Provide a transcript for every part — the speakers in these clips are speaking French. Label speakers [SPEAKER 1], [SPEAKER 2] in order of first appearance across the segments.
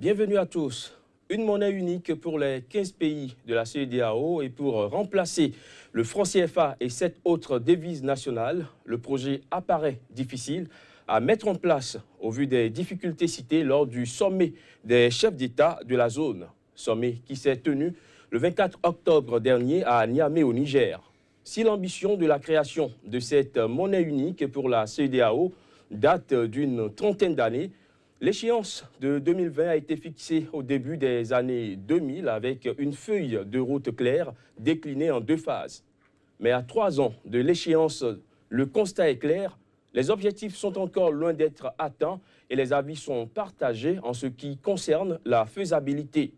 [SPEAKER 1] Bienvenue à tous. Une monnaie unique pour les 15 pays de la CEDEAO et pour remplacer le franc CFA et 7 autres devises nationales, le projet apparaît difficile à mettre en place au vu des difficultés citées lors du sommet des chefs d'État de la zone. Sommet qui s'est tenu le 24 octobre dernier à Niamey au Niger. Si l'ambition de la création de cette monnaie unique pour la CEDEAO date d'une trentaine d'années, l'échéance de 2020 a été fixée au début des années 2000 avec une feuille de route claire déclinée en 2 phases. Mais à 3 ans de l'échéance, le constat est clair, les objectifs sont encore loin d'être atteints et les avis sont partagés en ce qui concerne la faisabilité.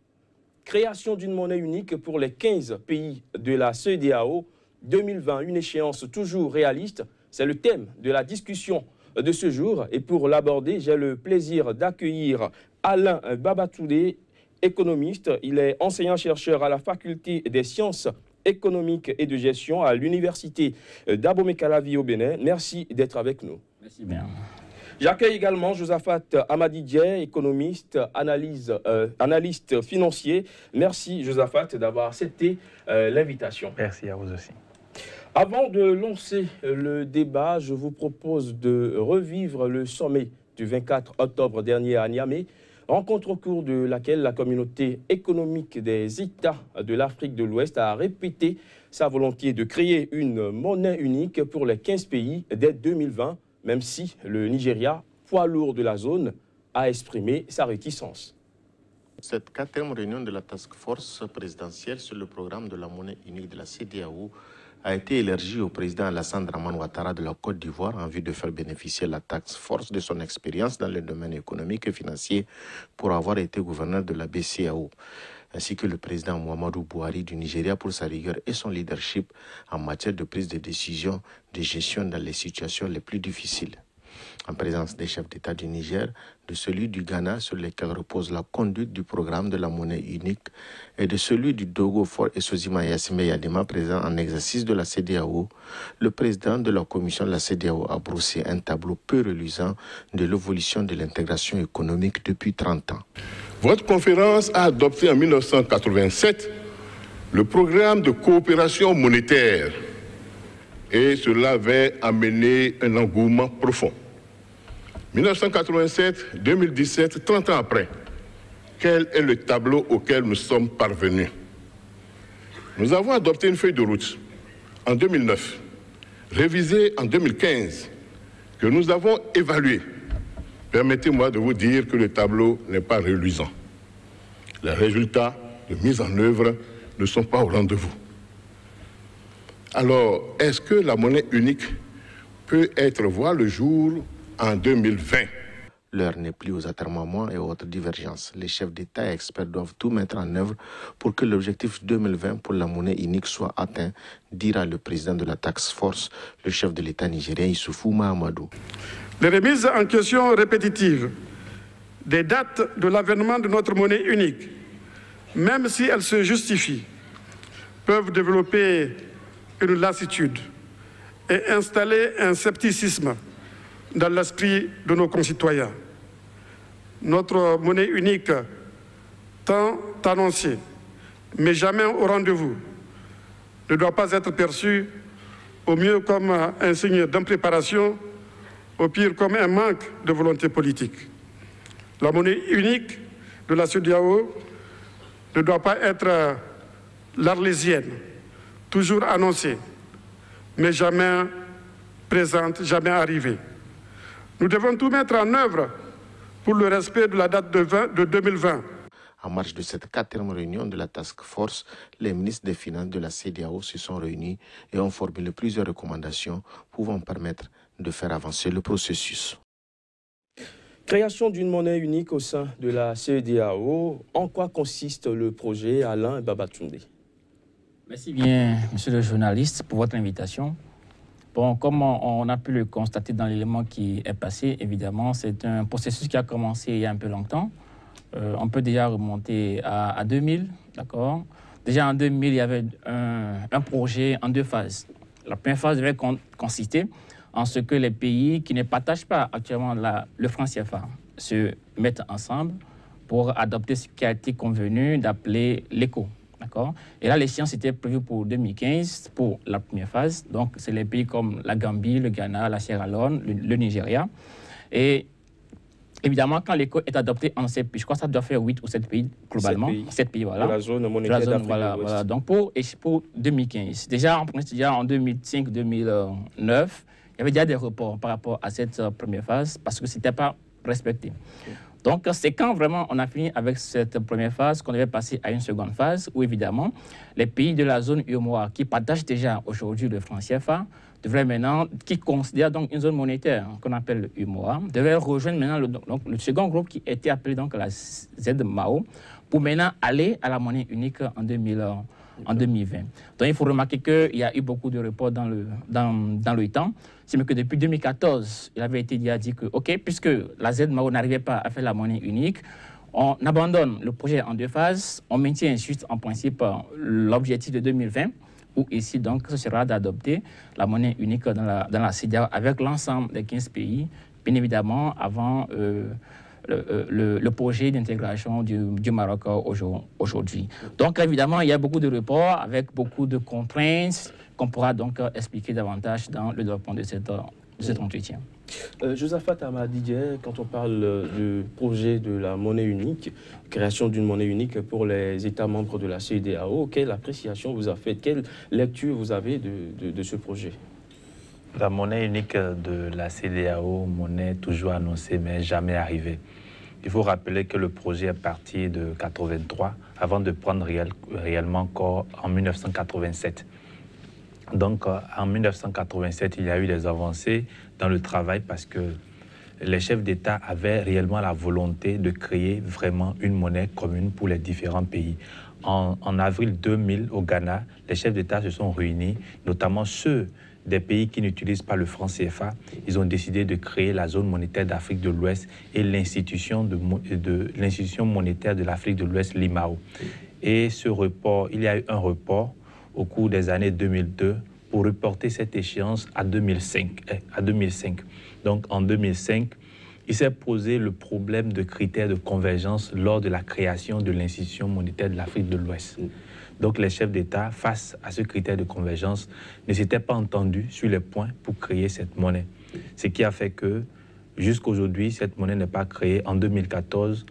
[SPEAKER 1] Création d'une monnaie unique pour les 15 pays de la CEDEAO, 2020, une échéance toujours réaliste, c'est le thème de la discussion de ce jour. Et pour l'aborder, j'ai le plaisir d'accueillir Alain Babatoudé, économiste. Il est enseignant-chercheur à la faculté des sciences économiques et de gestion à l'université d'Abomey-Calavi au Bénin. Merci d'être avec nous.
[SPEAKER 2] Merci bien.
[SPEAKER 1] J'accueille également Josaphat Amadidje, économiste, analyste financier. Merci Josaphat d'avoir accepté l'invitation.
[SPEAKER 3] Merci à vous aussi.
[SPEAKER 1] Avant de lancer le débat, je vous propose de revivre le sommet du 24 octobre dernier à Niamey, rencontre au cours de laquelle la communauté économique des États de l'Afrique de l'Ouest a répété sa volonté de créer une monnaie unique pour les 15 pays dès 2020, même si le Nigeria, poids lourd de la zone, a exprimé sa réticence.
[SPEAKER 4] Cette 4e réunion de la Task Force présidentielle sur le programme de la monnaie unique de la CEDEAO a été élargie au président Alassane Dramane Ouattara de la Côte d'Ivoire en vue de faire bénéficier la Task Force de son expérience dans le domaine économique et financier pour avoir été gouverneur de la BCEAO, ainsi que le président Muhammadu Buhari du Nigeria pour sa rigueur et son leadership en matière de prise de décision de gestion dans les situations les plus difficiles. En présence des chefs d'État du Niger, de celui du Ghana sur lequel repose la conduite du programme de la monnaie unique et de celui du Dogo Fort Esozima Yassime Yadema, présent en exercice de la CEDEAO, le président de la commission de la CEDEAO a brossé un tableau peu reluisant de l'évolution de l'intégration économique depuis 30 ans.
[SPEAKER 5] Votre conférence a adopté en 1987 le programme de coopération monétaire et cela avait amené un engouement profond. 1987, 2017, 30 ans après, quel est le tableau auquel nous sommes parvenus? Nous avons adopté une feuille de route en 2009, révisée en 2015, que nous avons évaluée. Permettez-moi de vous dire que le tableau n'est pas reluisant. Les résultats de mise en œuvre ne sont pas au rendez-vous. Alors, est-ce que la monnaie unique peut voir le jour en 2020?
[SPEAKER 4] L'heure n'est plus aux atermoiements et autres divergences. Les chefs d'État et experts doivent tout mettre en œuvre pour que l'objectif 2020 pour la monnaie unique soit atteint, dira le président de la Task Force, le chef de l'État nigérien Issoufou Mahamadou.
[SPEAKER 6] Les remises en question répétitives des dates de l'avènement de notre monnaie unique, même si elles se justifient, peuvent développer une lassitude et installer un scepticisme dans l'esprit de nos concitoyens. Notre monnaie unique, tant annoncée, mais jamais au rendez-vous, ne doit pas être perçue au mieux comme un signe d'impréparation, au pire comme un manque de volonté politique. La monnaie unique de la CEDEAO ne doit pas être l'arlésienne, toujours annoncée, mais jamais présente, jamais arrivée. Nous devons tout mettre en œuvre pour le respect de la date de 2020.
[SPEAKER 4] En marge de cette 4e réunion de la Task Force, les ministres des Finances de la CEDEAO se sont réunis et ont formulé plusieurs recommandations pouvant permettre de faire avancer le processus.
[SPEAKER 1] Création d'une monnaie unique au sein de la CEDEAO. En quoi consiste le projet, Alain Babatoudé?
[SPEAKER 2] Merci bien, monsieur le journaliste, pour votre invitation. Bon, comme on a pu le constater dans l'élément qui est passé, évidemment, c'est un processus qui a commencé il y a un peu longtemps. On peut déjà remonter à 2000, d'accord? Déjà en 2000, il y avait un projet en 2 phases. La première phase devait consister en ce que les pays qui ne partagent pas actuellement le franc CFA se mettent ensemble pour adopter ce qui a été convenu d'appeler l'ECO. Et là, l'échéance était prévue pour 2015 pour la première phase. Donc, c'est les pays comme la Gambie, le Ghana, la Sierra Leone, le Nigeria. Et évidemment, quand l'ECO est adopté en 7 pays, je crois que ça doit faire 8 ou 7 pays globalement. 7 pays, voilà.
[SPEAKER 1] De la zone monétaire d'Afrique de l'Ouest.
[SPEAKER 2] Voilà. Donc, pour 2015, déjà en 2005-2009, il y avait déjà des reports par rapport à cette première phase parce que ce n'était pas respecté. Donc, c'est quand vraiment on a fini avec cette première phase qu'on devait passer à une seconde phase où, évidemment, les pays de la zone UEMOA qui partagent déjà aujourd'hui le franc CFA devraient maintenant, qui considèrent donc une zone monétaire qu'on appelle le UEMOA, devaient rejoindre maintenant le second groupe qui était appelé donc la ZMAO pour maintenant aller à la monnaie unique en 2020. Donc, il faut remarquer qu'il y a eu beaucoup de reports dans le temps. C'est que depuis 2014, il avait été dit que, OK, puisque la ZMAO n'arrivait pas à faire la monnaie unique, on abandonne le projet en 2 phases. On maintient ensuite, en principe, l'objectif de 2020, où ici, donc, ce sera d'adopter la monnaie unique dans la CEDEAO avec l'ensemble des 15 pays, bien évidemment, avant le projet d'intégration du Maroc aujourd'hui. Donc, évidemment, il y a beaucoup de reports avec beaucoup de contraintes qu'on pourra donc expliquer davantage dans le développement de cet entretien.
[SPEAKER 1] Josaphat Amadidje, quand on parle du projet de la monnaie unique, création d'une monnaie unique pour les États membres de la CEDEAO, quelle appréciation vous avez faite, quelle lecture vous avez de ce projet?
[SPEAKER 3] La monnaie unique de la CEDEAO, monnaie toujours annoncée mais jamais arrivée. Il faut rappeler que le projet est parti de 1983 avant de prendre réellement corps en 1987. Donc en 1987, il y a eu des avancées dans le travail parce que les chefs d'État avaient réellement la volonté de créer vraiment une monnaie commune pour les différents pays. En avril 2000, au Ghana, les chefs d'État se sont réunis, notamment ceux des pays qui n'utilisent pas le franc CFA. Ils ont décidé de créer la zone monétaire d'Afrique de l'Ouest et l'institution monétaire de l'Afrique de l'Ouest, l'IMAO. Et ce report, il y a eu un report au cours des années 2002 pour reporter cette échéance à 2005. Donc en 2005, il s'est posé le problème de critères de convergence lors de la création de l'institution monétaire de l'Afrique de l'Ouest. Donc les chefs d'État, face à ce critère de convergence, ne s'étaient pas entendus sur les points pour créer cette monnaie. Ce qui a fait que, jusqu'à aujourd'hui, cette monnaie n'est pas créée en 2014,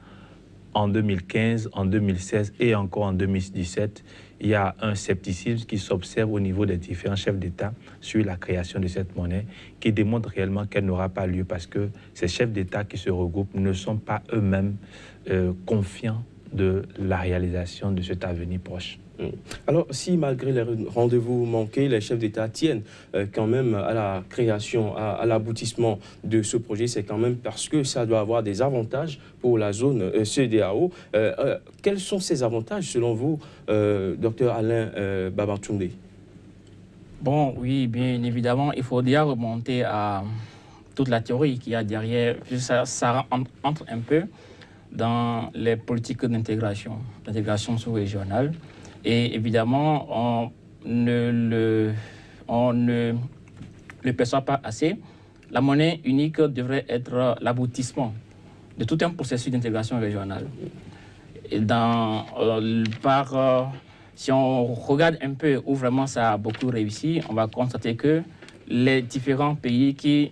[SPEAKER 3] en 2015, en 2016 et encore en 2017. Il y a un scepticisme qui s'observe au niveau des différents chefs d'État sur la création de cette monnaie, qui démontre réellement qu'elle n'aura pas lieu parce que ces chefs d'État qui se regroupent ne sont pas eux-mêmes confiants de la réalisation de cet avenir proche.
[SPEAKER 1] Alors, si malgré les rendez-vous manqués, les chefs d'État tiennent quand même à la création, à l'aboutissement de ce projet, c'est quand même parce que ça doit avoir des avantages pour la zone CEDEAO. Quels sont ces avantages, selon vous, Dr Alain Babatunde?
[SPEAKER 2] Bon, oui, bien évidemment, il faut déjà remonter à toute la théorie qu'il y a derrière. Ça entre un peu dans les politiques d'intégration sous-régionale. Et évidemment, on ne le perçoit pas assez. La monnaie unique devrait être l'aboutissement de tout un processus d'intégration régionale. Et si on regarde un peu où vraiment ça a beaucoup réussi, on va constater que les différents pays qui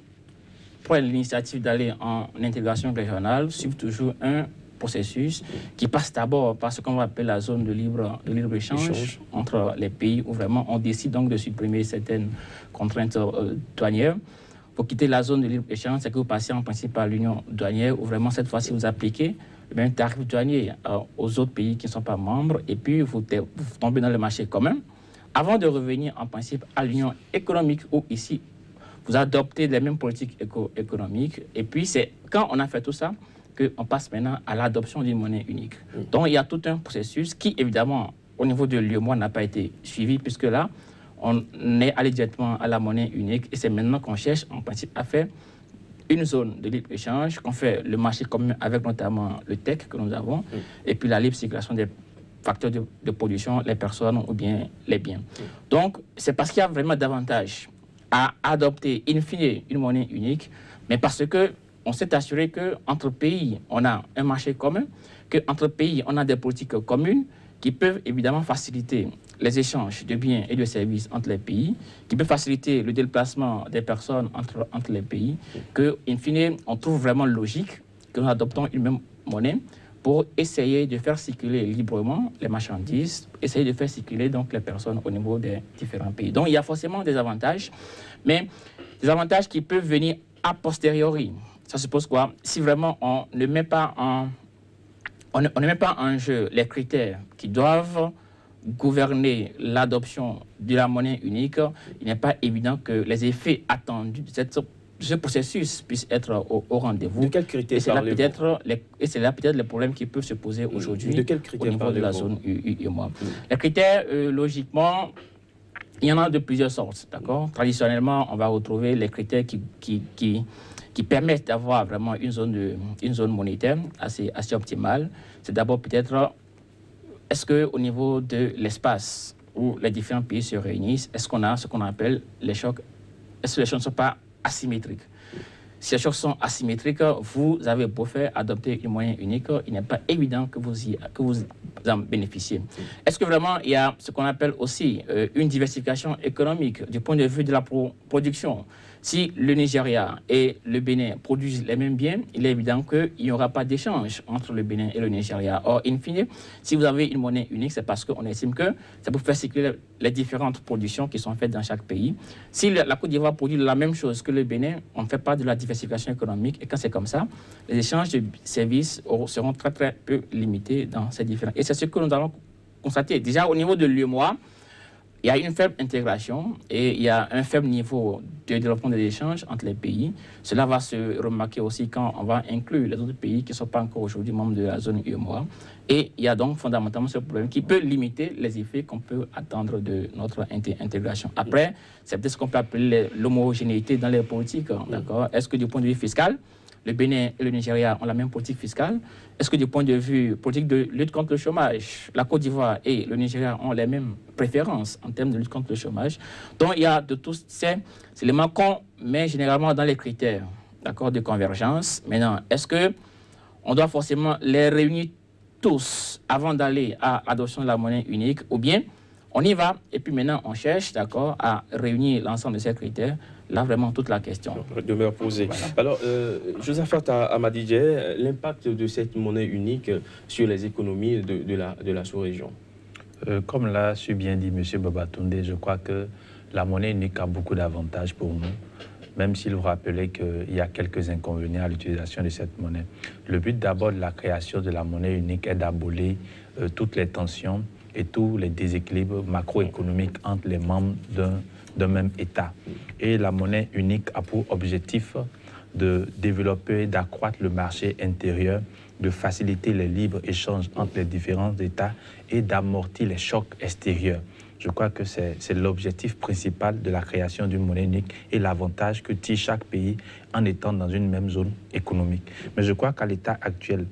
[SPEAKER 2] prennent l'initiative d'aller en intégration régionale suivent toujours un processus qui passe d'abord par ce qu'on va appeler la zone de libre-échange entre les pays où vraiment on décide donc de supprimer certaines contraintes douanières. Pour quitter la zone de libre-échange, c'est que vous passez en principe par l'union douanière où vraiment cette fois-ci vous appliquez le même tarif douanier aux autres pays qui ne sont pas membres et puis vous tombez dans le marché commun avant de revenir en principe à l'union économique où ici vous adoptez les mêmes politiques économiques et puis c'est quand on a fait tout ça qu'on passe maintenant à l'adoption d'une monnaie unique. Donc, il y a tout un processus qui, évidemment, au niveau de l'UEMOA, n'a pas été suivi, puisque là, on est allé directement à la monnaie unique et c'est maintenant qu'on cherche, en principe, à faire une zone de libre-échange, qu'on fait le marché commun avec notamment le TEC que nous avons, et puis la libre circulation des facteurs de production, les personnes ou bien les biens. Donc, c'est parce qu'il y a vraiment davantage à adopter, in fine, une monnaie unique, mais parce que on s'est assuré qu'entre pays, on a un marché commun, qu'entre pays, on a des politiques communes qui peuvent évidemment faciliter les échanges de biens et de services entre les pays, qui peuvent faciliter le déplacement des personnes entre les pays, qu'in fine, on trouve vraiment logique que nous adoptons une même monnaie pour essayer de faire circuler librement les marchandises, essayer de faire circuler donc les personnes au niveau des différents pays. Donc il y a forcément des avantages, mais des avantages qui peuvent venir a posteriori. Ça suppose quoi? Si vraiment on ne met pas en jeu les critères qui doivent gouverner l'adoption de la monnaie unique, il n'est pas évident que les effets attendus de ce processus puisse être au rendez-vous.
[SPEAKER 1] De quels critères parlez-vous?
[SPEAKER 2] Et c'est là peut-être les problèmes qui peuvent se poser aujourd'hui au niveau de la zone UEMOA. Les critères, logiquement, il y en a de plusieurs sortes, d'accord? Traditionnellement, on va retrouver les critères qui permettent d'avoir vraiment une zone monétaire assez optimale. C'est d'abord peut-être, est-ce qu'au niveau de l'espace où les différents pays se réunissent, est-ce qu'on a ce qu'on appelle les chocs? Est-ce que les chocs ne sont pas asymétriques? Si les chocs sont asymétriques, vous avez beau faire adopter une monnaie unique, il n'est pas évident que vous en bénéficiez. Est-ce que vraiment il y a ce qu'on appelle aussi une diversification économique du point de vue de la production? Si le Nigeria et le Bénin produisent les mêmes biens, il est évident qu'il n'y aura pas d'échange entre le Bénin et le Nigeria. Or, in fine, si vous avez une monnaie unique, c'est parce qu'on estime que ça peut faire circuler les différentes productions qui sont faites dans chaque pays. Si la Côte d'Ivoire produit la même chose que le Bénin, on ne fait pas de la diversification économique. Et quand c'est comme ça, les échanges de services seront très, très peu limités dans ces différents. Et c'est ce que nous allons constater. Déjà, au niveau de l'UEMOA, il y a une faible intégration et il y a un faible niveau de développement des échanges entre les pays. Cela va se remarquer aussi quand on va inclure les autres pays qui ne sont pas encore aujourd'hui membres de la zone UEMOA. Et il y a donc fondamentalement ce problème qui peut limiter les effets qu'on peut attendre de notre intégration. Après, c'est peut-être ce qu'on peut appeler l'homogénéité dans les politiques. D'accord? Est-ce que du point de vue fiscal, le Bénin et le Nigeria ont la même politique fiscale? Est-ce que du point de vue politique de lutte contre le chômage, la Côte d'Ivoire et le Nigeria ont les mêmes préférences en termes de lutte contre le chômage? Donc il y a de tous ces éléments qu'on met généralement dans les critères de convergence. Maintenant, est-ce qu'on doit forcément les réunir tous avant d'aller à l'adoption de la monnaie unique, ou bien on y va et puis maintenant on cherche à réunir l'ensemble de ces critères? Là, vraiment, toute la question
[SPEAKER 1] demeure posée. Voilà. Alors, Josaphat Amadidje, l'impact de cette monnaie unique sur les économies de la sous-région?
[SPEAKER 3] Comme l'a su bien dit M. Babatunde, je crois que la monnaie unique a beaucoup d'avantages pour nous, même s'il vous rappelait qu'il y a quelques inconvénients à l'utilisation de cette monnaie. Le but d'abord de la création de la monnaie unique est d'abolir toutes les tensions et tous les déséquilibres macroéconomiques entre les membres d'un même État. Et la monnaie unique a pour objectif de développer, d'accroître le marché intérieur, de faciliter les libres échanges entre les différents États et d'amortir les chocs extérieurs. Je crois que c'est l'objectif principal de la création d'une monnaie unique et l'avantage que tire chaque pays en étant dans une même zone économique. Mais je crois qu'à l'état actuel,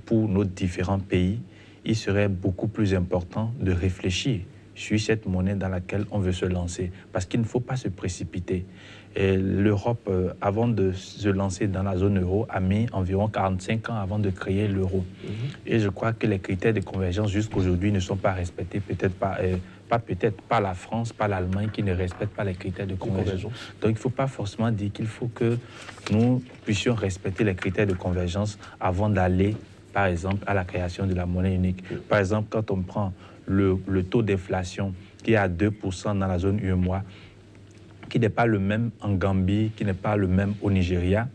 [SPEAKER 3] pour nos différents pays, il serait beaucoup plus important de réfléchir sur cette monnaie dans laquelle on veut se lancer. Parce qu'il ne faut pas se précipiter. L'Europe, avant de se lancer dans la zone euro, a mis environ 45 ans avant de créer l'euro. Et je crois que les critères de convergence jusqu'aujourd'hui ne sont pas respectés, peut-être pas la France, pas l'Allemagne qui ne respectent pas les critères de convergence. Donc il ne faut pas forcément dire qu'il faut que nous puissions respecter les critères de convergence avant d'aller, par exemple, à la création de la monnaie unique. Par exemple, quand on prend le taux d'inflation qui est à 2% dans la zone UEMOA, qui n'est pas le même en Gambie, qui n'est pas le même au Nigeria,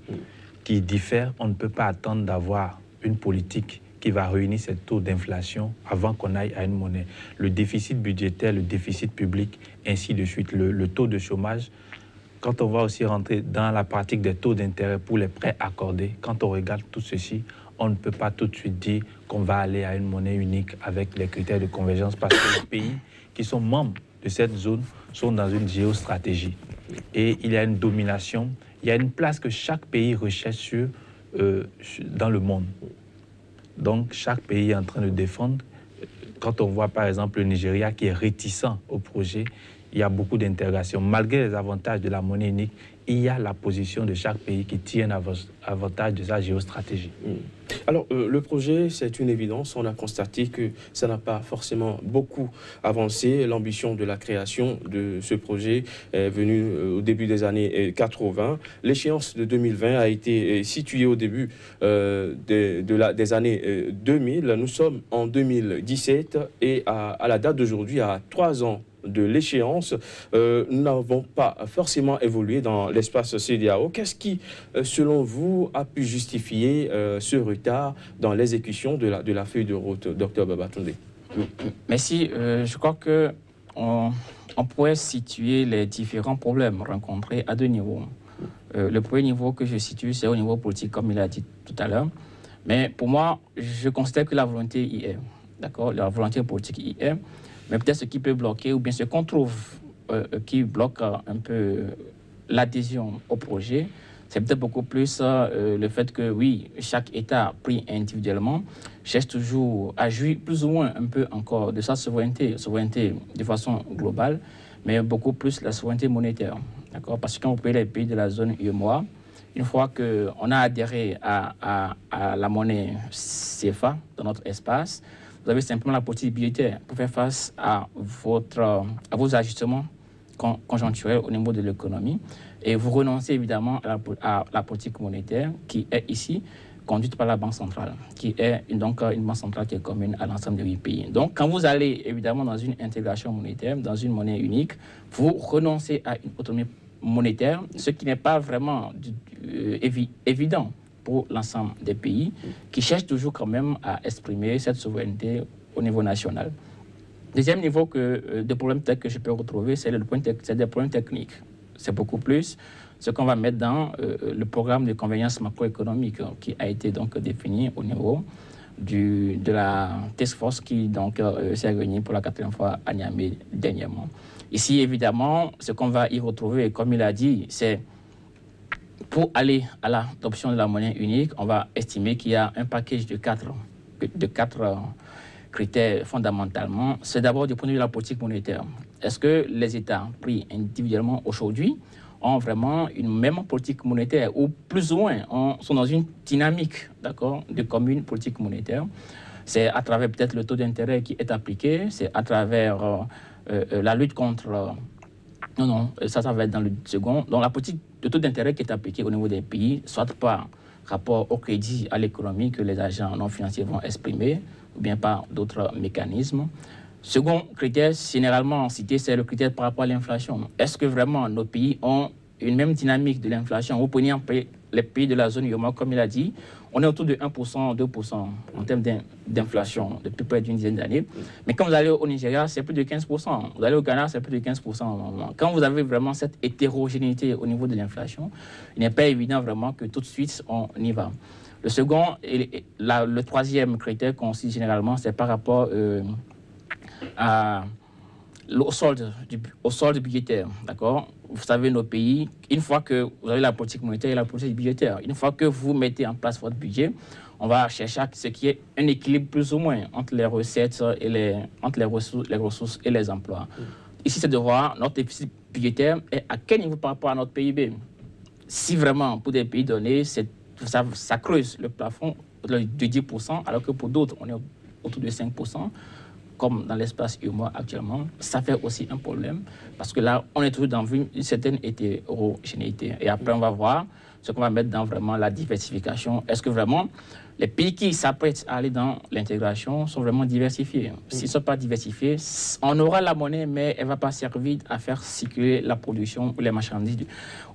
[SPEAKER 3] qui diffère, on ne peut pas attendre d'avoir une politique qui va réunir ce taux d'inflation avant qu'on aille à une monnaie. Le déficit budgétaire, le déficit public, ainsi de suite, le taux de chômage. Quand on va aussi rentrer dans la pratique des taux d'intérêt pour les prêts accordés, quand on regarde tout ceci, on ne peut pas tout de suite dire qu'on va aller à une monnaie unique avec les critères de convergence parce que les pays qui sont membres de cette zone sont dans une géostratégie. Et il y a une domination, il y a une place que chaque pays recherche dans le monde. Donc chaque pays est en train de défendre. Quand on voit par exemple le Nigeria qui est réticent au projet, il y a beaucoup d'intégration. Malgré les avantages de la monnaie unique, il y a la position de chaque pays qui tient avantage de sa géostratégie.
[SPEAKER 1] Alors, le projet, c'est une évidence. On a constaté que ça n'a pas forcément beaucoup avancé. L'ambition de la création de ce projet est venue au début des années 80. L'échéance de 2020 a été située au début des années 2000. Nous sommes en 2017 et à la date d'aujourd'hui, à 3 ans de l'échéance, nous n'avons pas forcément évolué dans l'espace CEDEAO. Qu'est-ce qui, selon vous, a pu justifier ce retard dans l'exécution de la feuille de route, Dr Babatunde?
[SPEAKER 2] Merci. Je crois qu'on pourrait situer les différents problèmes rencontrés à 2 niveaux. Le premier niveau que je situe, c'est au niveau politique, comme il a dit tout à l'heure. Mais pour moi, je considère que la volonté y est. D'accord? La volonté politique y est. Mais peut-être ce qui peut bloquer, ou bien ce qu'on trouve qui bloque un peu l'adhésion au projet, c'est peut-être beaucoup plus le fait que, oui, chaque État pris individuellement cherche toujours à jouir plus ou moins un peu encore de sa souveraineté de façon globale, mais beaucoup plus la souveraineté monétaire. D'accord? Parce que quand vous payez les pays de la zone UEMOA, une fois qu'on a adhéré à la monnaie CFA dans notre espace, vous avez simplement la politique budgétaire pour faire face à vos ajustements conjoncturels au niveau de l'économie. Et vous renoncez évidemment à la politique monétaire qui est ici conduite par la Banque centrale, qui est donc une banque centrale qui est commune à l'ensemble des 8 pays. Donc, quand vous allez évidemment dans une intégration monétaire, dans une monnaie unique, vous renoncez à une autonomie monétaire, ce qui n'est pas vraiment évident pour l'ensemble des pays qui cherchent toujours quand même à exprimer cette souveraineté au niveau national. Deuxième niveau de problème que je peux retrouver, c'est des problèmes techniques. C'est beaucoup plus ce qu'on va mettre dans le programme de convergence macroéconomique qui a été donc défini au niveau de la task force qui donc s'est réunie pour la 4e fois à Niamey dernièrement. Ici, évidemment, ce qu'on va y retrouver, comme il a dit, c'est pour aller à l'adoption de la monnaie unique, on va estimer qu'il y a un package de 4 critères fondamentalement. C'est d'abord du point de vue de la politique monétaire. Est-ce que les États pris individuellement aujourd'hui ont vraiment une même politique monétaire ou plus ou moins sont dans une dynamique, d'accord, de commune politique monétaire? C'est à travers peut-être le taux d'intérêt qui est appliqué, c'est à travers la lutte contre... Non, ça va être dans le second. Donc la politique de taux d'intérêt qui est appliquée au niveau des pays, soit par rapport au crédit à l'économie que les agents non financiers vont exprimer, ou bien par d'autres mécanismes. Second critère, généralement cité, c'est le critère par rapport à l'inflation. Est-ce que vraiment nos pays ont une même dynamique de l'inflation? Vous prenez les pays de la zone UEMOA, comme il a dit, on est autour de 1%, 2% en termes d'inflation depuis près d'une dizaine d'années. Mais quand vous allez au Nigeria, c'est plus de 15%. Vous allez au Ghana, c'est plus de 15%. Quand vous avez vraiment cette hétérogénéité au niveau de l'inflation, il n'est pas évident vraiment que tout de suite on y va. Le second, le troisième critère qu'on cite généralement, c'est par rapport au solde budgétaire, d'accord? Vous savez, nos pays, une fois que vous avez la politique monétaire et la politique budgétaire, une fois que vous mettez en place votre budget, on va chercher ce qui est un équilibre plus ou moins entre les recettes et entre les ressources et les emplois. Ici, c'est de voir notre déficit budgétaire est à quel niveau par rapport à notre PIB. Si vraiment, pour des pays donnés, ça creuse le plafond de 10%, alors que pour d'autres, on est autour de 5%. Comme dans l'espace UEMOA actuellement, ça fait aussi un problème parce que là, on est toujours dans une certaine hétérogénéité. Et après, on va voir ce qu'on va mettre dans vraiment la diversification. Est-ce que vraiment les pays qui s'apprêtent à aller dans l'intégration sont vraiment diversifiés? S'ils ne sont pas diversifiés, on aura la monnaie, mais elle ne va pas servir à faire circuler la production ou les marchandises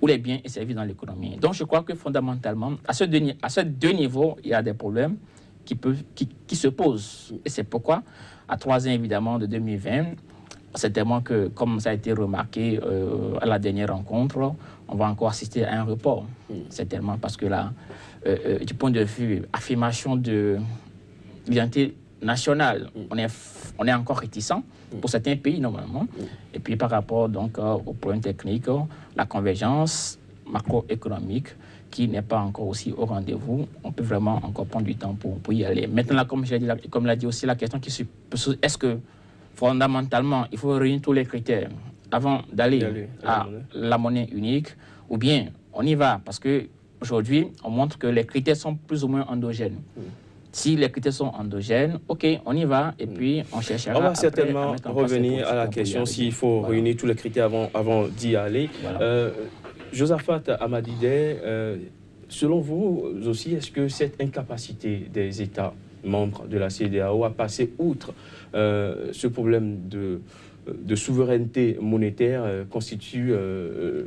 [SPEAKER 2] ou les biens et services dans l'économie. Donc, je crois que fondamentalement, à ces deux niveaux, il y a des problèmes qui se posent. Et c'est pourquoi, à 3 ans évidemment de 2020, certainement que, comme ça a été remarqué à la dernière rencontre, on va encore assister à un report. Certainement parce que là, du point de vue affirmation de l'identité nationale, on est encore réticent pour certains pays normalement. Et puis par rapport donc aux problèmes techniques, la convergence macroéconomique qui n'est pas encore aussi au rendez-vous, on peut vraiment encore prendre du temps pour y aller. Maintenant, comme l'a dit aussi, la question qui se pose, est-ce que fondamentalement, il faut réunir tous les critères avant d'aller à la monnaie unique, ou bien on y va parce qu'aujourd'hui, on montre que les critères sont plus ou moins endogènes. Si les critères sont endogènes, OK, on y va et puis on cherchera.
[SPEAKER 1] On va certainement revenir à la question s'il faut réunir tous les critères avant d'y aller. Voilà. Josaphat Amadideh, selon vous aussi, est-ce que cette incapacité des États membres de la CEDEAO à passer outre ce problème de souveraineté monétaire constitue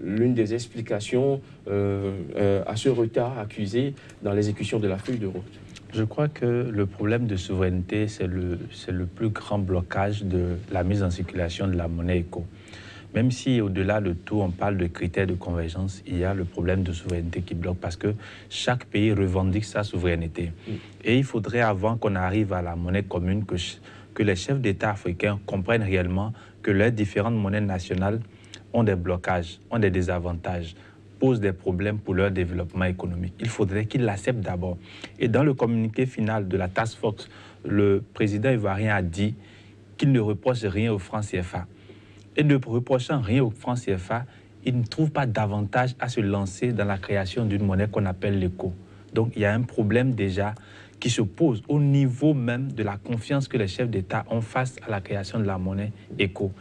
[SPEAKER 1] l'une des explications à ce retard accusé dans l'exécution de la feuille de route?
[SPEAKER 3] Je crois que le problème de souveraineté, c'est le plus grand blocage de la mise en circulation de la monnaie éco. Même si au-delà de tout, on parle de critères de convergence, il y a le problème de souveraineté qui bloque parce que chaque pays revendique sa souveraineté. Et il faudrait, avant qu'on arrive à la monnaie commune, que les chefs d'État africains comprennent réellement que leurs différentes monnaies nationales ont des blocages, ont des désavantages, posent des problèmes pour leur développement économique. Il faudrait qu'ils l'acceptent d'abord. Et dans le communiqué final de la Task Force, le président ivoirien a dit qu'il ne reproche rien au franc CFA. Et ne reprochant rien au franc CFA, il ne trouve pas d'avantage à se lancer dans la création d'une monnaie qu'on appelle l'éco. Donc il y a un problème déjà qui se pose au niveau même de la confiance que les chefs d'État ont face à la création de la monnaie éco.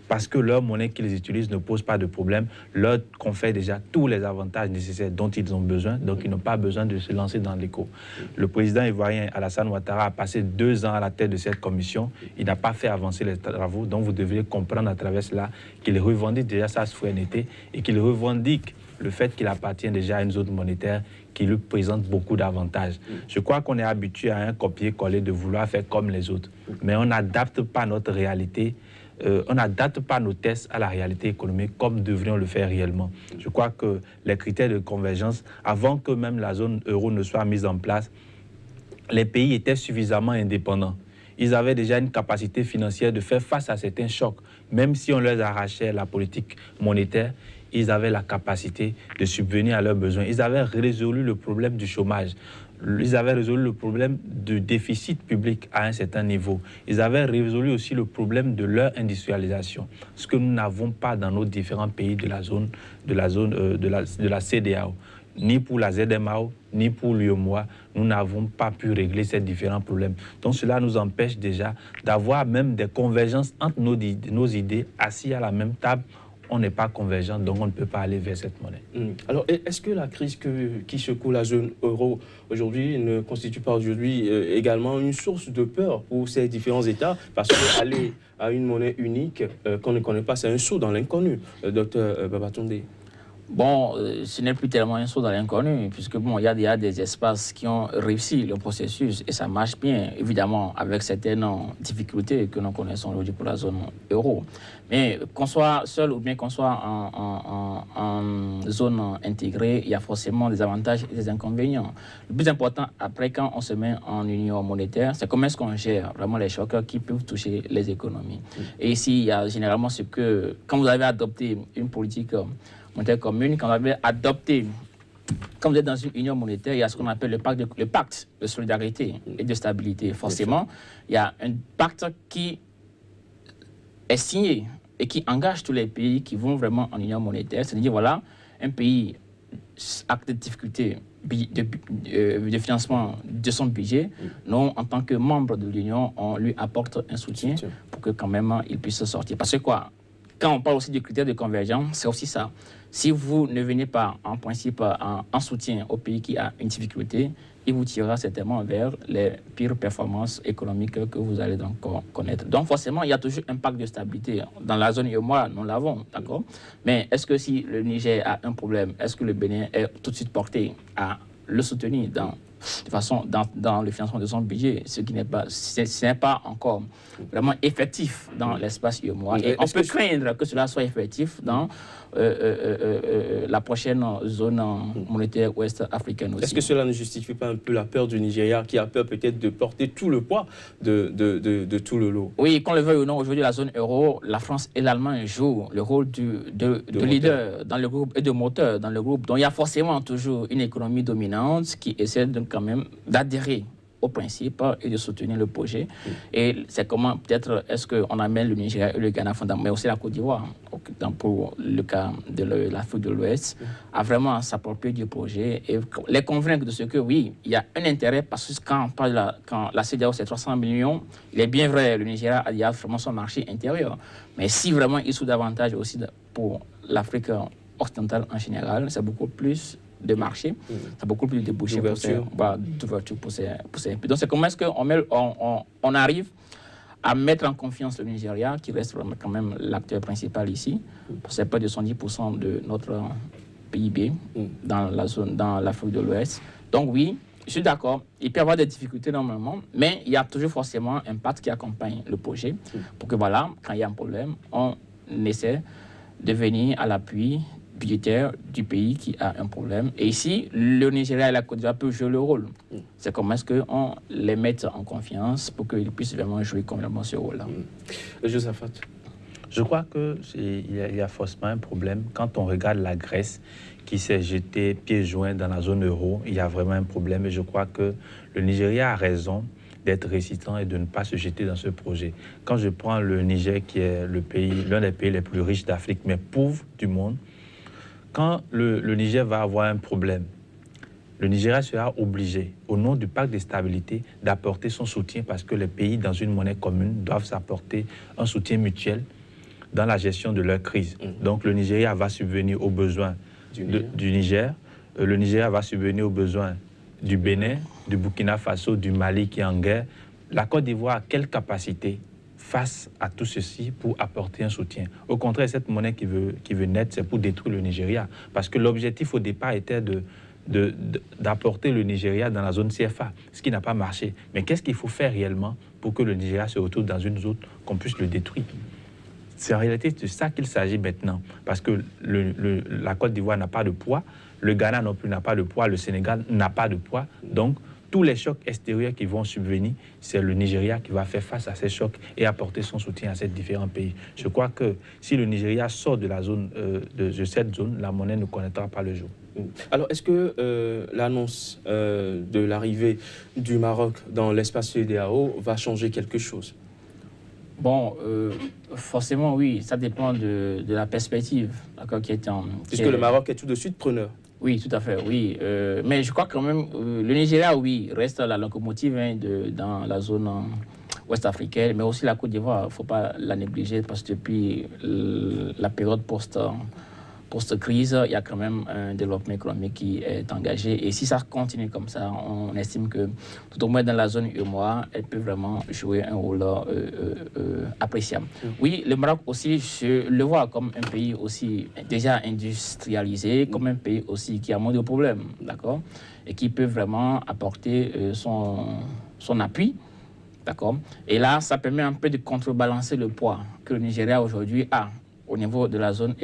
[SPEAKER 3] Parce que leur monnaie qu'ils utilisent ne pose pas de problème, leur confère déjà tous les avantages nécessaires dont ils ont besoin, donc ils n'ont pas besoin de se lancer dans l'éco. Le président ivoirien Alassane Ouattara a passé 2 ans à la tête de cette commission, il n'a pas fait avancer les travaux, donc vous devriez comprendre à travers cela qu'il revendique déjà sa souveraineté et qu'il revendique le fait qu'il appartient déjà à une zone monétaire qui lui présente beaucoup d'avantages. Je crois qu'on est habitué à un copier-coller de vouloir faire comme les autres, mais on n'adapte pas notre réalité. On n'adapte pas nos tests à la réalité économique comme devrions le faire réellement. Je crois que les critères de convergence, avant que même la zone euro ne soit mise en place, les pays étaient suffisamment indépendants. Ils avaient déjà une capacité financière de faire face à certains chocs. Même si on leur arrachait la politique monétaire, ils avaient la capacité de subvenir à leurs besoins. Ils avaient résolu le problème du chômage. Ils avaient résolu le problème du déficit public à un certain niveau. Ils avaient résolu aussi le problème de leur industrialisation, ce que nous n'avons pas dans nos différents pays de la CEDEAO. Ni pour la ZMAO, ni pour l'UEMOA, nous n'avons pas pu régler ces différents problèmes. Donc cela nous empêche déjà d'avoir même des convergences entre nos idées assis à la même table. On n'est pas convergent, donc on ne peut pas aller vers cette monnaie.
[SPEAKER 1] Alors, est-ce que la crise qui secoue la zone euro aujourd'hui ne constitue pas aujourd'hui également une source de peur pour ces différents États? Parce qu'aller à une monnaie unique qu'on ne connaît pas, c'est un saut dans l'inconnu, Dr Babatunde.
[SPEAKER 2] Bon, ce n'est plus tellement un saut dans l'inconnu, puisque bon, il y a des espaces qui ont réussi le processus et ça marche bien, évidemment, avec certaines difficultés que nous connaissons aujourd'hui pour la zone euro. Mais qu'on soit seul ou bien qu'on soit en zone intégrée, il y a forcément des avantages et des inconvénients. Le plus important, après, quand on se met en union monétaire, c'est comment est-ce qu'on gère vraiment les chocs qui peuvent toucher les économies. Et ici, il y a généralement ce que, quand vous avez adopté une politique monétaire commune, quand vous avez adopté, quand vous êtes dans une union monétaire, il y a ce qu'on appelle le pacte de solidarité et de stabilité. Forcément, il y a un pacte qui est signé et qui engage tous les pays qui vont vraiment en union monétaire. C'est-à-dire, voilà, un pays acte de difficulté de financement de son budget, nous, en tant que membre de l'Union, on lui apporte un soutien pour que quand même il puisse sortir. Parce que quoi, quand on parle aussi des critères de convergence, c'est aussi ça. Si vous ne venez pas, en principe, en soutien au pays qui a une difficulté, il vous tirera certainement vers les pires performances économiques que vous allez donc connaître. Donc forcément, il y a toujours un pacte de stabilité. Dans la zone UEMOA, nous l'avons, d'accord? Mais est-ce que si le Niger a un problème, est-ce que le Bénin est tout de suite porté à le soutenir de façon dans le financement de son budget, ce n'est pas encore vraiment effectif dans l'espace UEMOA. Et on peut craindre que cela soit effectif dans la prochaine zone monétaire ouest africaine aussi.
[SPEAKER 1] Est-ce que cela ne justifie pas un peu la peur du Nigeria qui a peur peut-être de porter tout le poids de tout le lot?
[SPEAKER 2] Oui, qu'on le veuille ou non, aujourd'hui la zone euro, la France et l'Allemagne jouent le rôle de leader dans le groupe et de moteur dans le groupe. Donc il y a forcément toujours une économie dominante qui essaie de, quand même d'adhérer au principe et de soutenir le projet. Et c'est comment, peut-être, est-ce qu'on amène le Nigeria et le Ghana fondamentalement, mais aussi la Côte d'Ivoire, pour le cas de l'Afrique de l'Ouest, à vraiment s'approprier du projet et les convaincre de ce que, oui, il y a un intérêt, parce que quand la CEDEAO, c'est 300 millions, il est bien vrai, le Nigeria a vraiment son marché intérieur. Mais si vraiment il souhaite davantage aussi pour l'Afrique occidentale en général, c'est beaucoup plus de marché, c'est beaucoup plus de débouchés d'ouverture pour ces pays. Donc c'est comment est-ce qu'on arrive à mettre en confiance le Nigeria, qui reste quand même l'acteur principal ici, c'est près de 110% de notre PIB dans la zone, dans l'Afrique de l'Ouest. Donc oui, je suis d'accord, il peut y avoir des difficultés normalement, mais il y a toujours forcément un pacte qui accompagne le projet pour que voilà, quand il y a un problème, on essaie de venir à l'appui budgétaire du pays qui a un problème. Et ici, le Nigeria et la Côte d'Ivoire peuvent jouer le rôle. C'est comment est-ce qu'on les mette en confiance pour qu'ils puissent vraiment jouer complètement ce rôle-là.
[SPEAKER 1] Josaphat.
[SPEAKER 3] Je crois qu'il y a forcément un problème. Quand on regarde la Grèce qui s'est jetée pieds joints dans la zone euro, il y a vraiment un problème. Et je crois que le Nigeria a raison d'être résistant et de ne pas se jeter dans ce projet. Quand je prends le Niger, qui est l'un des pays les plus riches d'Afrique, mais pauvres du monde, quand le Niger va avoir un problème, le Nigeria sera obligé, au nom du pacte de stabilité, d'apporter son soutien parce que les pays dans une monnaie commune doivent s'apporter un soutien mutuel dans la gestion de leur crise. Donc le Nigeria va subvenir aux besoins du Niger, le Nigeria va subvenir aux besoins du Bénin, du Burkina Faso, du Mali qui est en guerre. La Côte d'Ivoire a quelle capacité face à tout ceci pour apporter un soutien? Au contraire, cette monnaie qui veut naître, c'est pour détruire le Nigeria. Parce que l'objectif au départ était d'apporter le Nigeria dans la zone CFA, ce qui n'a pas marché. Mais qu'est-ce qu'il faut faire réellement pour que le Nigeria se retrouve dans une zone qu'on puisse le détruire? C'est en réalité de ça qu'il s'agit maintenant. Parce que la Côte d'Ivoire n'a pas de poids, le Ghana non plus n'a pas de poids, le Sénégal n'a pas de poids. Donc, tous les chocs extérieurs qui vont subvenir, c'est le Nigeria qui va faire face à ces chocs et apporter son soutien à ces différents pays. Je crois que si le Nigeria sort de la zone, de cette zone, la monnaie ne connaîtra pas le jour.
[SPEAKER 1] Alors, est-ce que l'annonce de l'arrivée du Maroc dans l'espace CEDEAO va changer quelque chose?
[SPEAKER 2] Bon, forcément, oui, ça dépend de la perspective.
[SPEAKER 1] Puisque le Maroc est tout de suite preneur.
[SPEAKER 2] Oui, tout à fait, oui. Mais je crois quand même, le Nigeria, oui, reste la locomotive dans la zone ouest africaine, mais aussi la Côte d'Ivoire, il ne faut pas la négliger parce que depuis la période post-crise, il y a quand même un développement économique qui est engagé. Et si ça continue comme ça, on estime que, tout au moins dans la zone UEMOA, elle peut vraiment jouer un rôle appréciable. Oui, le Maroc aussi, je le vois comme un pays aussi déjà industrialisé, comme un pays aussi qui a moins de problèmes, d'accord, et qui peut vraiment apporter son appui. D'accord. Et là, ça permet un peu de contrebalancer le poids que le Nigeria aujourd'hui a au niveau de la zone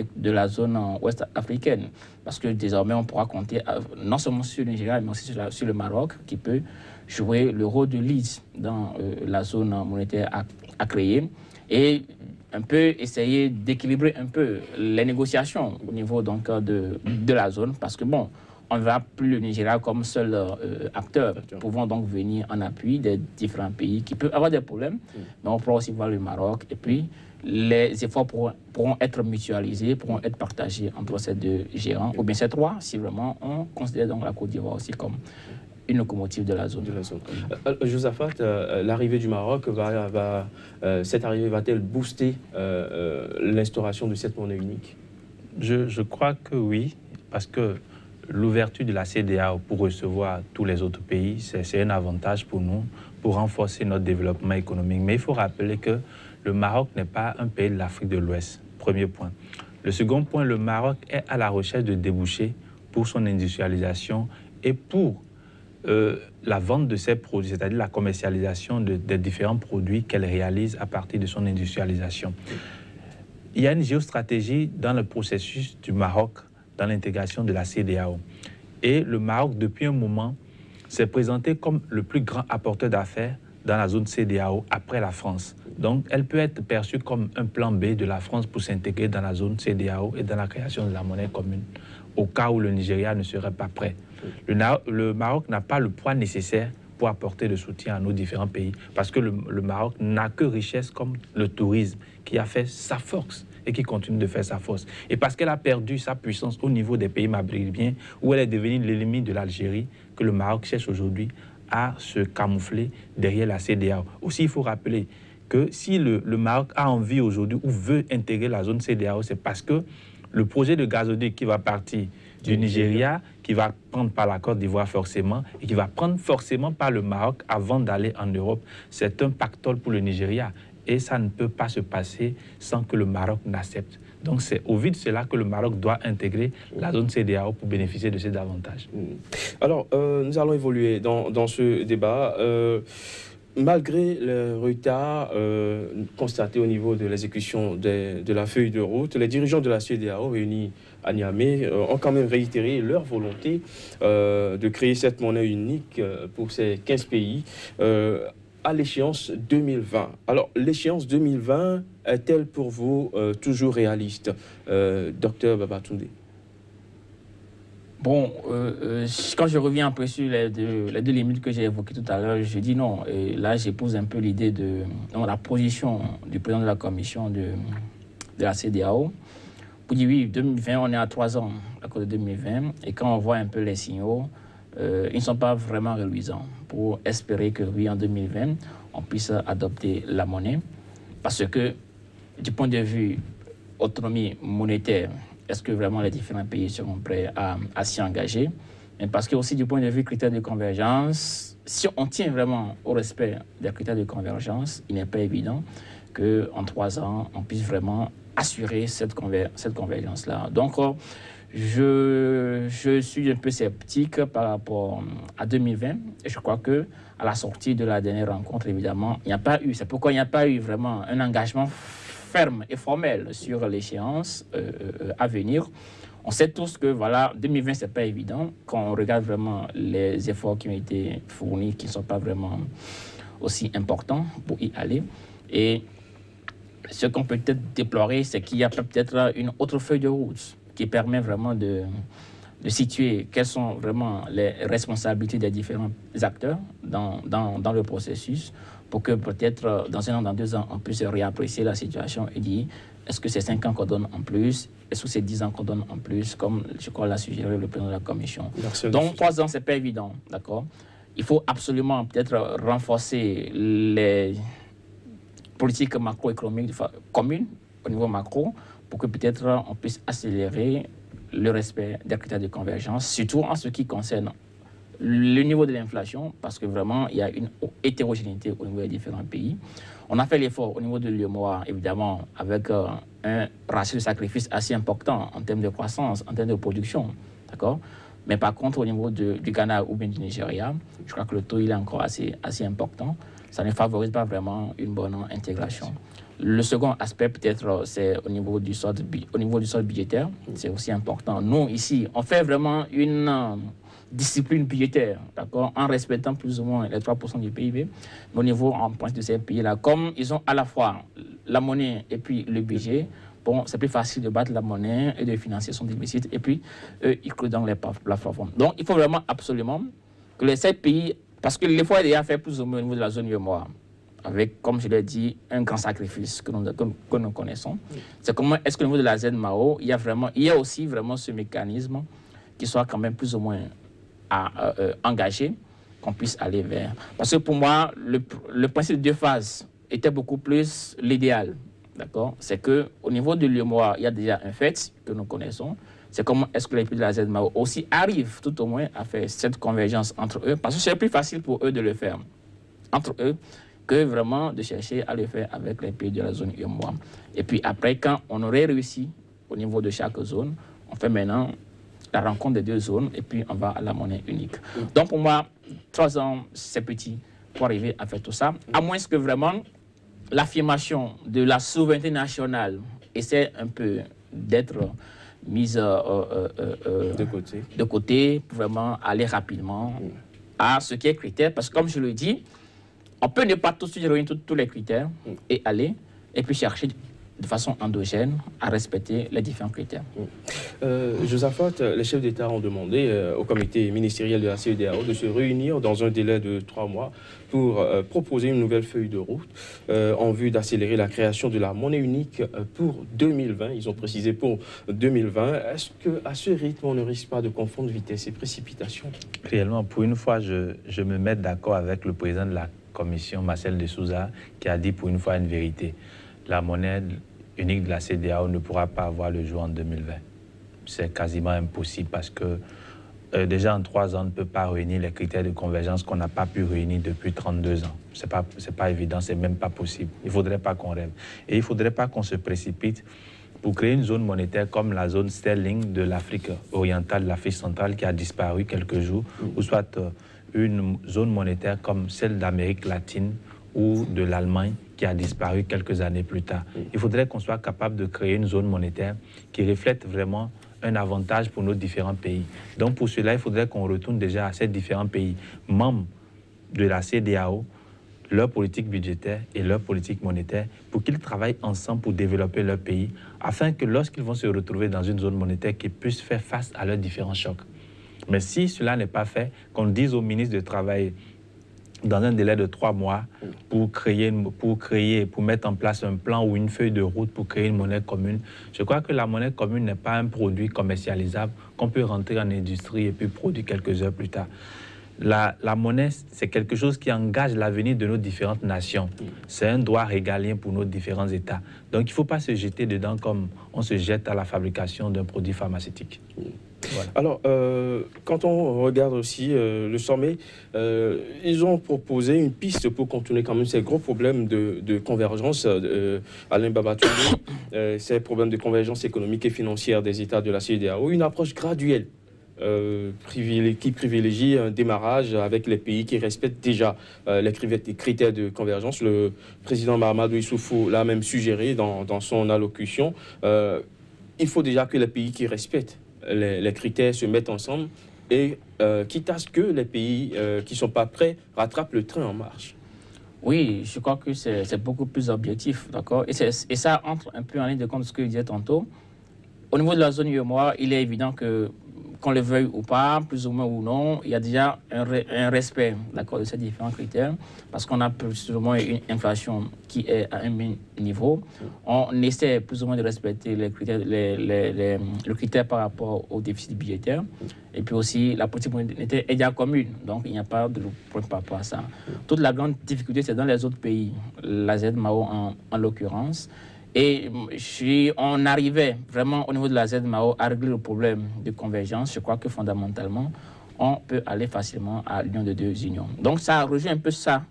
[SPEAKER 2] ouest africaine. Parce que désormais, on pourra compter non seulement sur le Nigeria, mais aussi sur le Maroc, qui peut jouer le rôle de lead dans la zone monétaire à créer et un peu essayer d'équilibrer un peu les négociations au niveau donc, de la zone. Parce que bon, on ne verra plus le Nigeria comme seul acteur, pouvant donc venir en appui des différents pays qui peuvent avoir des problèmes, mais on pourra aussi voir le Maroc. Et puis, les efforts pourront être mutualisés, pourront être partagés entre ces deux gérants, ou bien ces trois, si vraiment on considère donc la Côte d'Ivoire aussi comme une locomotive de la zone.
[SPEAKER 1] Josaphat, l'arrivée du Maroc, cette arrivée va-t-elle booster l'instauration de cette monnaie unique?
[SPEAKER 3] Je crois que oui, parce que l'ouverture de la CEDEAO pour recevoir tous les autres pays, c'est un avantage pour nous, pour renforcer notre développement économique. Mais il faut rappeler que le Maroc n'est pas un pays de l'Afrique de l'Ouest, premier point. Le second point, le Maroc est à la recherche de débouchés pour son industrialisation et pour la vente de ses produits, c'est-à-dire la commercialisation des différents produits qu'elle réalise à partir de son industrialisation. Il y a une géostratégie dans le processus du Maroc dans l'intégration de la CEDEAO. Et le Maroc, depuis un moment, s'est présenté comme le plus grand apporteur d'affaires dans la zone CEDEAO après la France. Donc, elle peut être perçue comme un plan B de la France pour s'intégrer dans la zone CEDEAO et dans la création de la monnaie commune, au cas où le Nigeria ne serait pas prêt. Le Maroc n'a pas le poids nécessaire pour apporter le soutien à nos différents pays. Parce que le Maroc n'a que richesse comme le tourisme, qui a fait sa force et qui continue de faire sa force. Et parce qu'elle a perdu sa puissance au niveau des pays maghrébiens, où elle est devenue l'ennemi de l'Algérie, que le Maroc cherche aujourd'hui à se camoufler derrière la CEDEAO. Aussi, il faut rappeler que si le Maroc a envie aujourd'hui ou veut intégrer la zone CEDEAO, c'est parce que le projet de gazoduc qui va partir du Nigeria, qui va prendre par la Côte d'Ivoire forcément, et qui va prendre forcément par le Maroc avant d'aller en Europe, c'est un pactole pour le Nigeria. Et ça ne peut pas se passer sans que le Maroc n'accepte. Donc c'est au vu de cela que le Maroc doit intégrer la zone CEDEAO pour bénéficier de ces avantages.
[SPEAKER 1] Alors, nous allons évoluer dans ce débat. Malgré le retard constaté au niveau de l'exécution de la feuille de route, les dirigeants de la CEDEAO réunis à Niamey ont quand même réitéré leur volonté de créer cette monnaie unique pour ces 15 pays à l'échéance 2020. Alors, l'échéance 2020 est-elle pour vous toujours réaliste, Docteur Babatunde?
[SPEAKER 2] Bon, quand je reviens un peu sur les deux limites que j'ai évoquées tout à l'heure, je dis non. Et là, j'épouse un peu l'idée de la position du président de la commission de la CEDEAO. Pour dire oui, 2020, on est à 3 ans à cause de 2020. Et quand on voit un peu les signaux, ils ne sont pas vraiment reluisants pour espérer que oui, en 2020, on puisse adopter la monnaie. Parce que du point de vue autonomie monétaire, est-ce que vraiment les différents pays seront prêts à s'y engager? Mais parce que aussi du point de vue critères de convergence, si on tient vraiment au respect des critères de convergence, il n'est pas évident qu'en 3 ans, on puisse vraiment assurer cette convergence-là. Donc, je suis un peu sceptique par rapport à 2020. Et je crois qu'à la sortie de la dernière rencontre, évidemment, il n'y a pas eu, c'est pourquoi il n'y a pas eu vraiment un engagement ferme et formel sur l'échéance à venir. On sait tous que voilà, 2020, ce n'est pas évident. Quand on regarde vraiment les efforts qui ont été fournis, qui ne sont pas vraiment aussi importants pour y aller. Et ce qu'on peut peut-être déplorer, c'est qu'il y a peut-être une autre feuille de route qui permet vraiment de situer quelles sont vraiment les responsabilités des différents acteurs dans le processus, pour que peut-être dans 1 an, dans 2 ans, on puisse réapprécier la situation et dire est-ce que c'est 5 ans qu'on donne en plus, est-ce que c'est 10 ans qu'on donne en plus, comme je crois l'a suggéré le président de la commission. Donc 3 ans, c'est pas évident, d'accord. Il faut absolument peut-être renforcer les politiques macroéconomiques communes au niveau macro, pour que peut-être on puisse accélérer le respect des critères de convergence, surtout en ce qui concerne le niveau de l'inflation, parce que vraiment, il y a une hétérogénéité au niveau des différents pays. On a fait l'effort au niveau de l'UEMOA, évidemment, avec un ratio de sacrifice assez important en termes de croissance, en termes de production, d'accord? Mais par contre, au niveau du Ghana ou bien du Nigeria, je crois que le taux il est encore assez important. Ça ne favorise pas vraiment une bonne intégration. Le second aspect, peut-être, c'est au niveau du solde budgétaire. C'est aussi important. Nous, ici, on fait vraiment une discipline budgétaire, d'accord, en respectant plus ou moins les 3% du PIB. Mais au niveau, en principe, de ces pays-là, comme ils ont à la fois la monnaie et puis le budget, bon, c'est plus facile de battre la monnaie et de financer son déficit. Et puis, eux, ils clouent dans les plateformes. Donc, il faut vraiment absolument que les 7 pays, parce que l'effort est déjà fait plus ou moins au niveau de la zone UEMOA, avec, comme je l'ai dit, un grand sacrifice que nous connaissons. C'est comment est-ce qu'au niveau de la ZMAO, il y a aussi vraiment ce mécanisme qui soit quand même plus ou moins engagé, qu'on puisse aller vers. Parce que pour moi, le principe de 2 phases était beaucoup plus l'idéal. D'accord? C'est qu'au niveau de l'UEMOA, il y a déjà un fait que nous connaissons. C'est comment est-ce que les pays de la ZMAO aussi arrivent tout au moins à faire cette convergence entre eux, parce que c'est plus facile pour eux de le faire entre eux que vraiment de chercher à le faire avec les pays de la zone UEMOA. Et puis après, quand on aurait réussi au niveau de chaque zone, on fait maintenant la rencontre des 2 zones et puis on va à la monnaie unique. Donc pour moi, 3 ans, c'est petit pour arriver à faire tout ça, à moins que vraiment l'affirmation de la souveraineté nationale essaie un peu d'être mise de côté pour vraiment aller rapidement à ce qui est critère. Parce que comme je le dis, on peut ne pas tout de suite réunir tous les critères et aller, et puis chercher de façon endogène à respecter les différents critères.
[SPEAKER 1] Josaphat, les chefs d'État ont demandé au comité ministériel de la CEDEAO de se réunir dans un délai de 3 mois pour proposer une nouvelle feuille de route en vue d'accélérer la création de la monnaie unique pour 2020. Ils ont précisé pour 2020. Est-ce qu'à ce rythme, on ne risque pas de confondre vitesse et précipitation?
[SPEAKER 3] Réellement, pour une fois, je me mets d'accord avec le président de la commission, Marcel de Souza, qui a dit pour une fois une vérité. La monnaie unique de la CEDEAO ne pourra pas avoir le jour en 2020. C'est quasiment impossible parce que déjà en 3 ans, on ne peut pas réunir les critères de convergence qu'on n'a pas pu réunir depuis 32 ans. C'est pas évident, c'est même pas possible. Il ne faudrait pas qu'on rêve. Et il ne faudrait pas qu'on se précipite pour créer une zone monétaire comme la zone sterling de l'Afrique orientale, de l'Afrique centrale qui a disparu quelques jours, ou soit une zone monétaire comme celle d'Amérique latine ou de l'Allemagne qui a disparu quelques années plus tard. Il faudrait qu'on soit capable de créer une zone monétaire qui reflète vraiment un avantage pour nos différents pays. Donc pour cela, il faudrait qu'on retourne déjà à ces différents pays membres de la CEDEAO, leur politique budgétaire et leur politique monétaire, pour qu'ils travaillent ensemble pour développer leur pays, afin que lorsqu'ils vont se retrouver dans une zone monétaire, qu'ils puissent faire face à leurs différents chocs. Mais si cela n'est pas fait, qu'on dise au ministre de travailler dans un délai de 3 mois pour mettre en place un plan ou une feuille de route pour créer une monnaie commune. Je crois que la monnaie commune n'est pas un produit commercialisable qu'on peut rentrer en industrie et puis produire quelques heures plus tard. La monnaie, c'est quelque chose qui engage l'avenir de nos différentes nations. C'est un droit régalien pour nos différents États. Donc il ne faut pas se jeter dedans comme on se jette à la fabrication d'un produit pharmaceutique.
[SPEAKER 1] Voilà. Alors, quand on regarde aussi le sommet, ils ont proposé une piste pour contourner quand même ces gros problèmes de convergence. Alain Babatouré, ces problèmes de convergence économique et financière des États de la CEDEAO, une approche graduelle qui privilégie un démarrage avec les pays qui respectent déjà les critères de convergence. Le président Mahamadou Issoufou l'a même suggéré dans son allocution. Il faut déjà que les pays qui respectent les critères se mettent ensemble et quitte à ce que les pays qui ne sont pas prêts rattrapent le train en marche.
[SPEAKER 2] Oui, je crois que c'est beaucoup plus objectif, d'accord, et ça entre un peu en ligne de compte de ce que je disais tantôt. Au niveau de la zone UEMOA, il est évident que qu'on le veuille ou pas, plus ou moins ou non, il y a déjà un respect, d'accord, de ces différents critères, parce qu'on a plus ou moins une inflation qui est à un même niveau. On essaie plus ou moins de respecter les critères, le critère par rapport au déficit budgétaire, et puis aussi la politique monétaire est déjà commune, donc il n'y a pas de problème par rapport à ça. Toute la grande difficulté, c'est dans les autres pays, la ZMAO en l'occurrence. Et si on arrivait vraiment au niveau de la ZMAO à régler le problème de convergence, je crois que fondamentalement, on peut aller facilement à l'union de 2 unions. Donc ça rejoint un peu ça,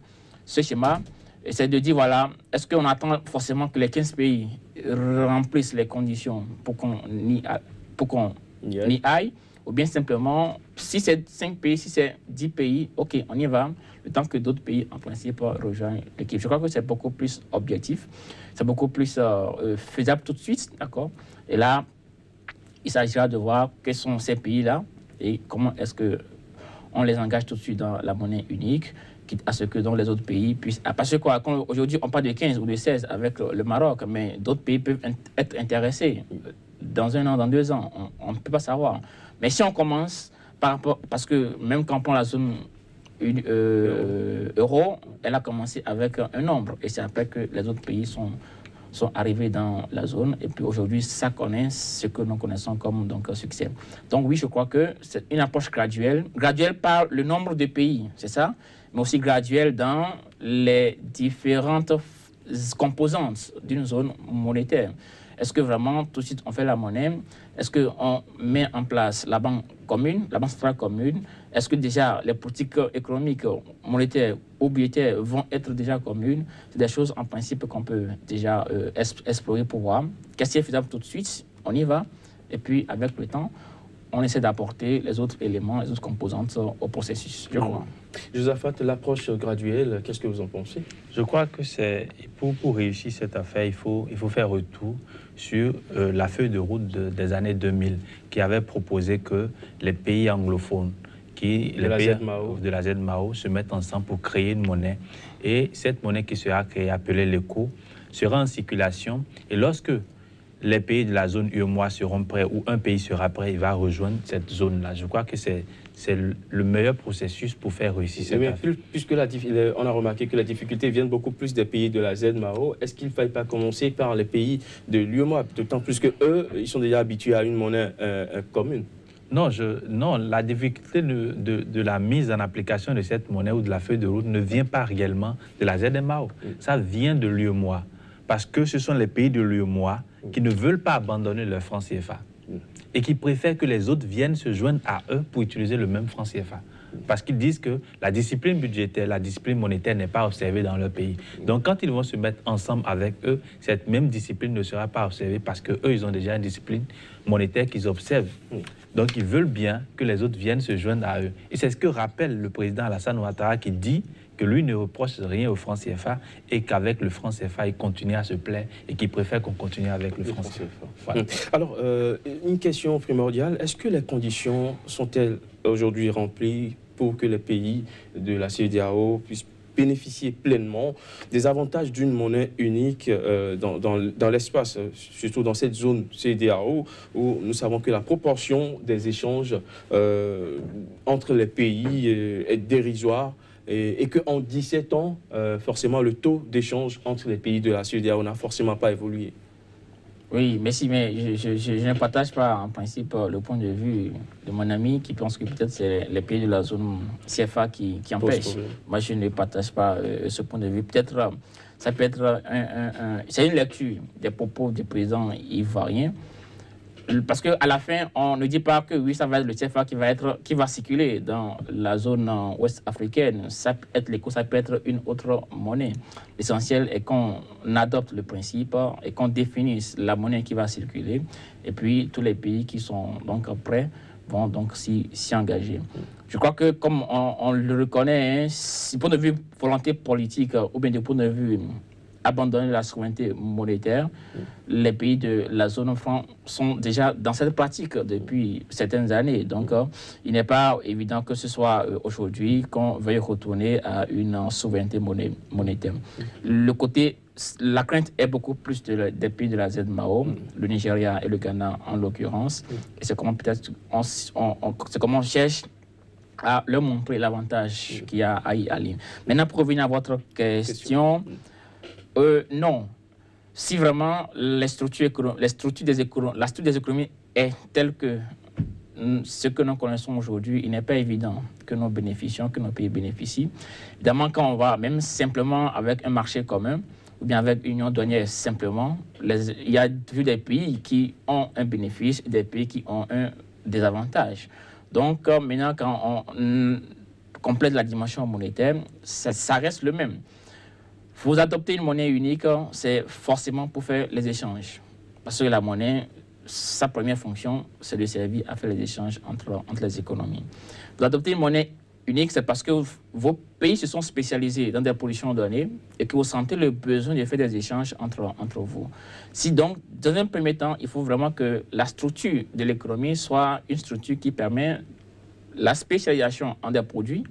[SPEAKER 2] ce schéma. Et c'est de dire, voilà, est-ce qu'on attend forcément que les 15 pays remplissent les conditions pour qu'on y aille, ou bien simplement, si c'est 5 pays, si c'est 10 pays, ok, on y va, le temps que d'autres pays, en principe, rejoignent l'équipe. Je crois que c'est beaucoup plus objectif, c'est beaucoup plus faisable tout de suite, d'accord? Et là, il s'agira de voir quels sont ces pays-là et comment est-ce qu'on les engage tout de suite dans la monnaie unique, quitte à ce que dans les autres pays puissent... Parce qu'aujourd'hui, on parle de 15 ou de 16 avec le Maroc, mais d'autres pays peuvent être intéressés dans 1 an, dans 2 ans, on ne peut pas savoir. Mais si on commence par rapport... Parce que même quand on prend la zone euro, elle a commencé avec un nombre. Et c'est après que les autres pays sont arrivés dans la zone. Et puis aujourd'hui, ça connaît ce que nous connaissons comme donc, succès. Donc oui, je crois que c'est une approche graduelle. Graduelle par le nombre de pays, c'est ça, mais aussi graduelle dans les différentes composantes d'une zone monétaire. Est-ce que vraiment, tout de suite, on fait la monnaie? Est-ce qu'on met en place la banque commune, la banque centrale commune? Est-ce que déjà les politiques économiques, monétaires ou budgétaires vont être déjà communes? C'est des choses en principe qu'on peut déjà explorer pour voir. Qu'est-ce qui est faisable tout de suite? On y va. Et puis, avec le temps, on essaie d'apporter les autres éléments, les autres composantes au processus, je crois.
[SPEAKER 1] Josaphat, l'approche graduelle, qu'est-ce que vous en pensez?
[SPEAKER 3] Je crois que c'est pour réussir cette affaire, il faut faire retour sur la feuille de route des années 2000 qui avait proposé que les pays anglophones les pays de la ZMAO se mettent ensemble pour créer une monnaie. Et cette monnaie qui sera créée, appelée l'ECO, sera en circulation. Et lorsque les pays de la zone UEMOA seront prêts ou un pays sera prêt, il va rejoindre cette zone-là. Je crois que c'est le meilleur processus pour faire réussir cette affaire.
[SPEAKER 1] Puisque on a remarqué que la difficulté vient beaucoup plus des pays de la ZMAO, est-ce qu'il ne faille pas commencer par les pays de l'UEMOA, d'autant plus qu'eux, ils sont déjà habitués à une monnaie commune?
[SPEAKER 3] Non, la difficulté de la mise en application de cette monnaie ou de la feuille de route ne vient pas réellement de la ZMAO. Ça vient de l'UEMOA. Parce que ce sont les pays de l'UEMOA qui ne veulent pas abandonner leur franc CFA et qui préfèrent que les autres viennent se joindre à eux pour utiliser le même franc CFA. Parce qu'ils disent que la discipline budgétaire, la discipline monétaire n'est pas observée dans leur pays. Donc quand ils vont se mettre ensemble avec eux, cette même discipline ne sera pas observée parce qu'eux, ils ont déjà une discipline monétaire qu'ils observent. Donc ils veulent bien que les autres viennent se joindre à eux. Et c'est ce que rappelle le président Alassane Ouattara qui dit que lui ne reproche rien au franc CFA et qu'avec le franc CFA, il continue à se plaire et qu'il préfère qu'on continue avec le franc CFA.
[SPEAKER 1] Voilà. Alors, une question primordiale, est-ce que les conditions sont-elles aujourd'hui remplies pour que les pays de la CEDEAO puissent bénéficier pleinement des avantages d'une monnaie unique dans l'espace, surtout dans cette zone CEDEAO où nous savons que la proportion des échanges entre les pays est dérisoire et qu'en 17 ans, forcément, le taux d'échange entre les pays de la CEDEAO n'a forcément pas évolué.
[SPEAKER 2] Oui, merci, mais je ne partage pas en principe le point de vue de mon ami qui pense que peut-être c'est les pays de la zone CFA qui empêchent. Moi, je ne partage pas ce point de vue. Peut-être, ça peut être c'est une lecture des propos du président ivoirien. Parce qu'à la fin, on ne dit pas que oui, ça va être le CFA qui va circuler dans la zone ouest africaine. Ça peut être l'ECO, ça peut être une autre monnaie. L'essentiel est qu'on adopte le principe et qu'on définisse la monnaie qui va circuler. Et puis, tous les pays qui sont donc prêts vont donc s'y engager. Je crois que, comme on le reconnaît, du point de vue volonté politique ou bien du point de vue abandonner la souveraineté monétaire, les pays de la zone franc sont déjà dans cette pratique depuis certaines années. Donc, il n'est pas évident que ce soit aujourd'hui qu'on veuille retourner à une souveraineté monétaire. La crainte est beaucoup plus des pays de la ZMAO, le Nigeria et le Ghana en l'occurrence. Et c'est comment peut-être on cherche à leur montrer l'avantage qu'il y a à y aller. Maintenant, pour revenir à votre question. Non. Si vraiment la structure des économies est telle que ce que nous connaissons aujourd'hui, il n'est pas évident que nous bénéficions, que nos pays bénéficient. Évidemment, quand on va même simplement avec un marché commun, ou bien avec une union douanière simplement, il y a toujours des pays qui ont un bénéfice et des pays qui ont un désavantage. Donc, maintenant, quand on complète la dimension monétaire, ça reste le même. Vous adoptez une monnaie unique, c'est forcément pour faire les échanges. Parce que la monnaie, sa première fonction, c'est de servir à faire les échanges entre les économies. Vous adoptez une monnaie unique, c'est parce que vos pays se sont spécialisés dans des positions données et que vous sentez le besoin de faire des échanges entre vous. Si donc, dans un premier temps, il faut vraiment que la structure de l'économie soit une structure qui permet la spécialisation en des produits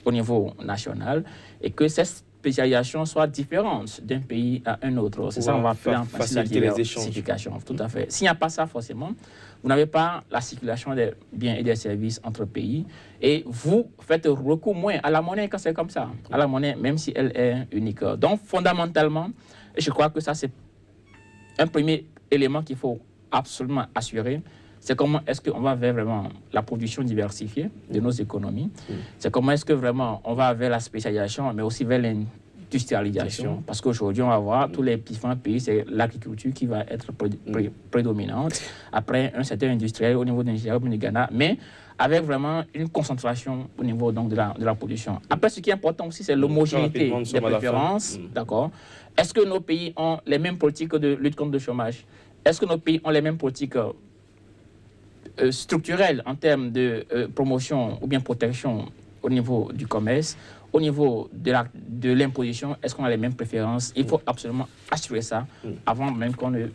[SPEAKER 2] au niveau national et que cette spécialisation soit différente d'un pays à un autre. C'est ça, on va faire faciliter les échanges. Tout à fait. S'il n'y a pas ça, forcément, vous n'avez pas la circulation des biens et des services entre pays et vous faites recours moins à la monnaie quand c'est comme ça, à la monnaie, même si elle est unique. Donc, fondamentalement, je crois que ça, c'est un premier élément qu'il faut absolument assurer. C'est comment est-ce qu'on va vers vraiment la production diversifiée de nos économies. C'est comment est-ce que vraiment on va vers la spécialisation, mais aussi vers l'industrialisation. Parce qu'aujourd'hui, on va voir tous les différents pays, c'est l'agriculture qui va être prédominante. Après, un secteur industriel au niveau du Nigeria, du Ghana, mais avec vraiment une concentration au niveau donc, de la production. Après, ce qui est important aussi, c'est l'homogénéité des préférences. D'accord. Est-ce que nos pays ont les mêmes politiques de lutte contre le chômage? Est-ce que nos pays ont les mêmes politiques structurelles en termes de promotion ou bien protection au niveau du commerce, au niveau de l'imposition? Est-ce qu'on a les mêmes préférences? Il faut absolument assurer ça avant même qu'on ne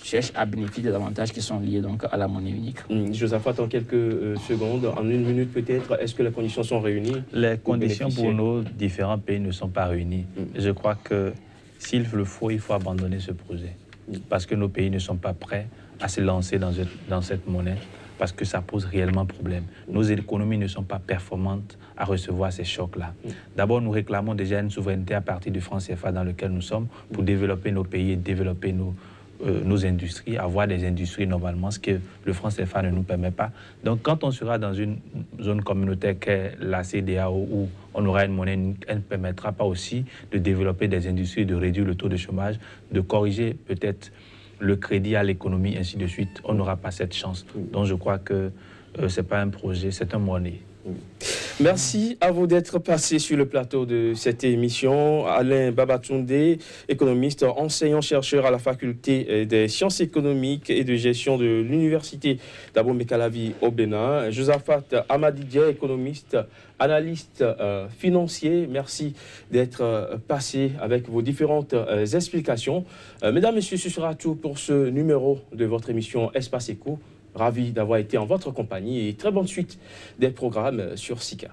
[SPEAKER 2] cherchent à bénéficier des avantages qui sont liés donc à la monnaie unique.
[SPEAKER 1] Josaphat, en quelques secondes, en une minute peut-être, est-ce que les conditions sont réunies?
[SPEAKER 3] Les conditions pour nos différents pays ne sont pas réunies. Je crois que s'il le faut, il faut abandonner ce projet. Parce que nos pays ne sont pas prêts à se lancer dans cette monnaie, parce que ça pose réellement problème. Nos économies ne sont pas performantes à recevoir ces chocs-là. D'abord, nous réclamons déjà une souveraineté à partir du franc CFA dans lequel nous sommes pour développer nos pays et développer nos industries, avoir des industries normalement, ce que le franc CFA ne nous permet pas. Donc, quand on sera dans une zone communautaire qu'est la CEDEAO, où on aura une monnaie, elle ne permettra pas aussi de développer des industries, de réduire le taux de chômage, de corriger peut-être le crédit à l'économie, ainsi de suite. On n'aura pas cette chance. Donc, je crois que ce n'est pas un projet, c'est un monnaie.
[SPEAKER 1] Merci à vous d'être passé sur le plateau de cette émission. Alain Babatunde, économiste, enseignant-chercheur à la faculté des sciences économiques et de gestion de l'université d'Abomey-Calavi au Bénin. Josaphat Amadidje, économiste, analyste financier. Merci d'être passé avec vos différentes explications. Mesdames, Messieurs, ce sera tout pour ce numéro de votre émission Espace Éco. Ravi d'avoir été en votre compagnie et très bonne suite des programmes sur SICA.